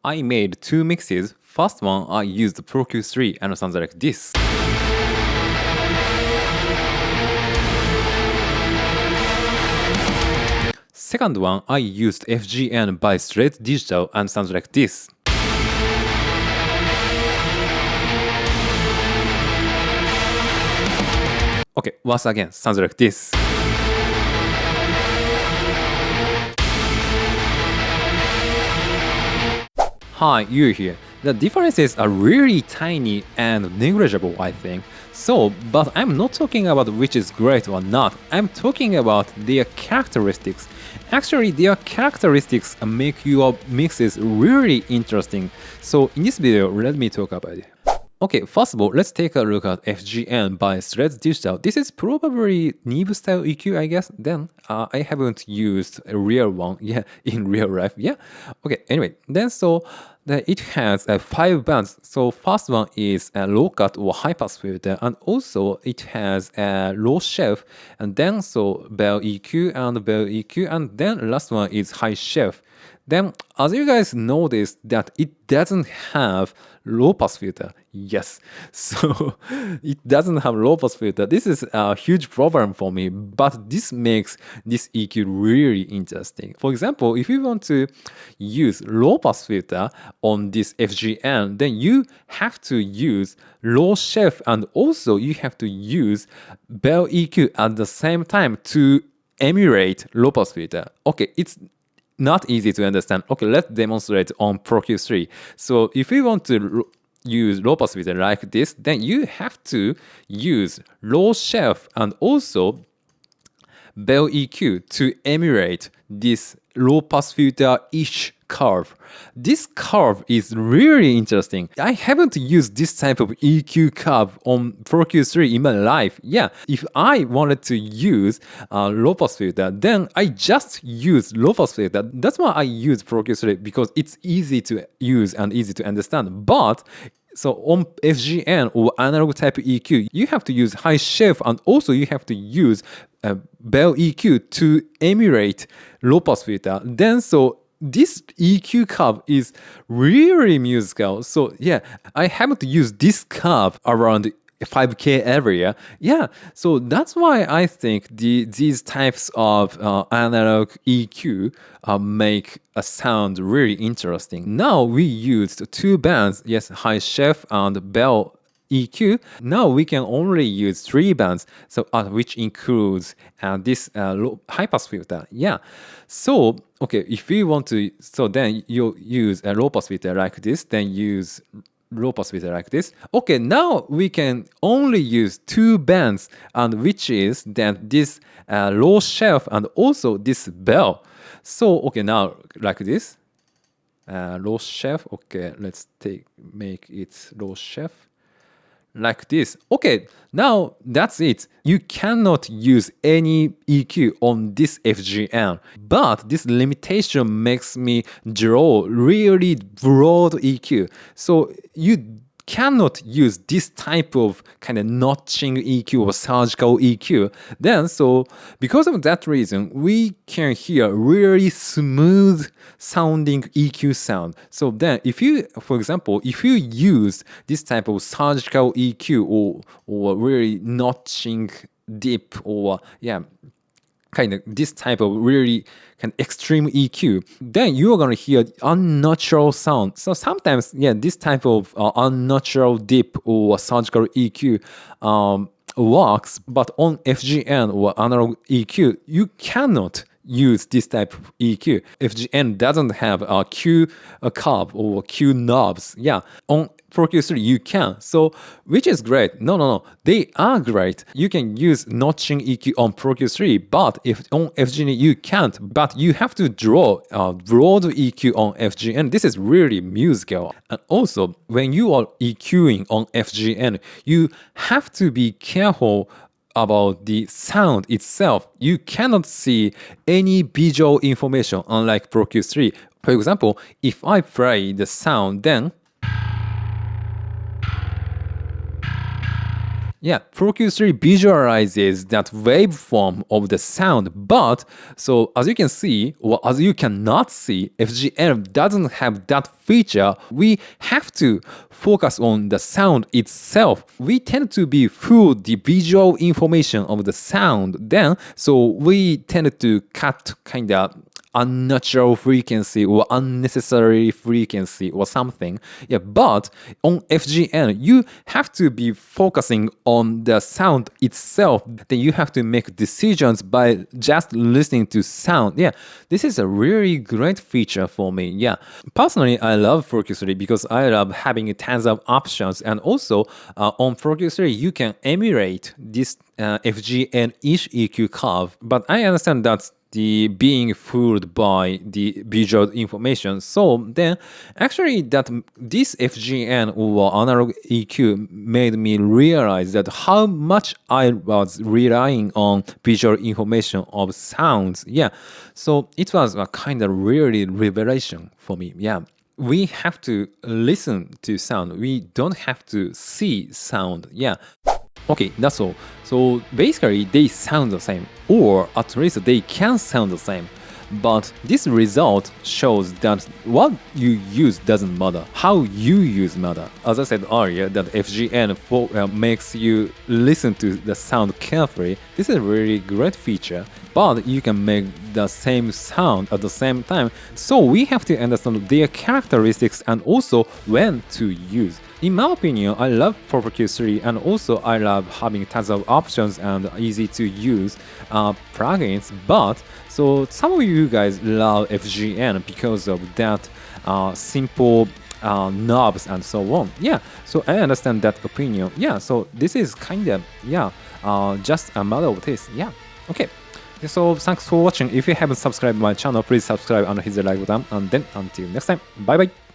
I made two mixes. First one, I used Pro Q3 and it sounds like this. Second one, I used FGN by Straight Digital and sounds like this. Okay, once again, sounds like this. Hi, you here. The differences are really tiny and negligible, I think. So, but I'm not talking about which is great or not. I'm talking about their characteristics. Actually, their characteristics make your mixes really interesting. So, in this video, let me talk about it. Okay, first of all, let's take a look at FGN by Straight Digital. This is probably Neve style EQ, I guess. Then I haven't used a real one, in real life, Okay, anyway, then it has 5 bands. So first one is a low cut or high pass filter, and also it has a low shelf, and then bell EQ and bell EQ, and then last one is high shelf. Then, as you guys notice that it doesn't have low pass filter. Yes, so it doesn't have low pass filter. This is a huge problem for me, but this makes this EQ really interesting. For example, if you want to use low pass filter on this FGN, then you have to use low shelf and also you have to use bell EQ at the same time to emulate low pass filter. Okay, it's not easy to understand. Okay, let's demonstrate on Pro Q3. So if you want to use low pass filter like this, then you have to use low shelf and also bell EQ to emulate this low pass filter-ish curve. This curve is really interesting. I haven't used this type of EQ curve on Pro Q3 in my life. If I wanted to use low pass filter, then I just use low pass filter. That's why I use Pro Q3 because it's easy to use and easy to understand. But so on FGN or analog type EQ, you have to use high shelf and also you have to use bell EQ to emulate low pass filter. Then this EQ curve is really musical. So I haven't used this curve around 5K area. So that's why I think these types of analog EQ make a sound really interesting. Now we used 2 bands, high shelf and bell EQ. Now we can only use 3 bands, which includes this high pass filter. So okay, if you want to, then you use a low pass filter like this, then use low pass filter like this. Okay, now we can only use 2 bands, and which is then this low shelf and also this bell. So okay, now like this, low shelf. Okay, let's make it low shelf. Like this. Okay, now that's it. You cannot use any EQ on this FGN, but this limitation makes me draw really broad EQ. So you cannot use this type of kind of notching EQ or surgical EQ. Then because of that reason, we can hear really smooth sounding EQ sound. So then if you, for example, if you use this type of surgical EQ or really notching deep or kind of this type of really kind of extreme EQ, then you're gonna hear unnatural sound. So sometimes, this type of unnatural deep or surgical EQ works, but on FGN or analog EQ, you cannot use this type of EQ. FGN doesn't have a Q curve or Q knobs. On Pro Q3 you can. So which is great. No. They are great. You can use notching EQ on Pro Q3, but if on FGN you can't. But you have to draw a broad EQ on FGN. This is really musical. And also, when you are EQing on FGN, you have to be careful about the sound itself. You cannot see any visual information unlike Pro Q3. For example, if I play the sound, then Yeah, Pro Q3 visualizes that waveform of the sound, but so as you can see, or as you cannot see, FGN doesn't have that feature. We have to focus on the sound itself. We tend to be fooled the visual information of the sound, then so we tend to cut kind of unnatural frequency or unnecessary frequency or something. Yeah, but on FGN, you have to be focusing on the sound itself. Then you have to make decisions by just listening to sound. Yeah, this is a really great feature for me. Yeah, personally, I love Focus3 because I love having tons of options, and also on Focus3 you can emulate this FGN-ish EQ curve. But I understand that the being fooled by the visual information. So then actually that this FGN or analog EQ made me realize that how much I was relying on visual information of sounds. Yeah. So it was a kind of really revelation for me. Yeah. We have to listen to sound. We don't have to see sound. Yeah. Okay, that's all. So basically, they sound the same, or at least they can sound the same. But this result shows that what you use doesn't matter, how you use matter. As I said earlier, that FGN makes you listen to the sound carefully. This is a really great feature, but you can make the same sound at the same time. So we have to understand their characteristics and also when to use. In my opinion, I love Q3, and also I love having tons of options and easy to use plugins. But so some of you guys love FGN because of that simple knobs and so on. Yeah, so I understand that opinion. Yeah, so this is kind of just a matter of taste. Yeah, okay. So thanks for watching. If you haven't subscribed my channel, please subscribe and hit the like button. And then until next time, bye bye.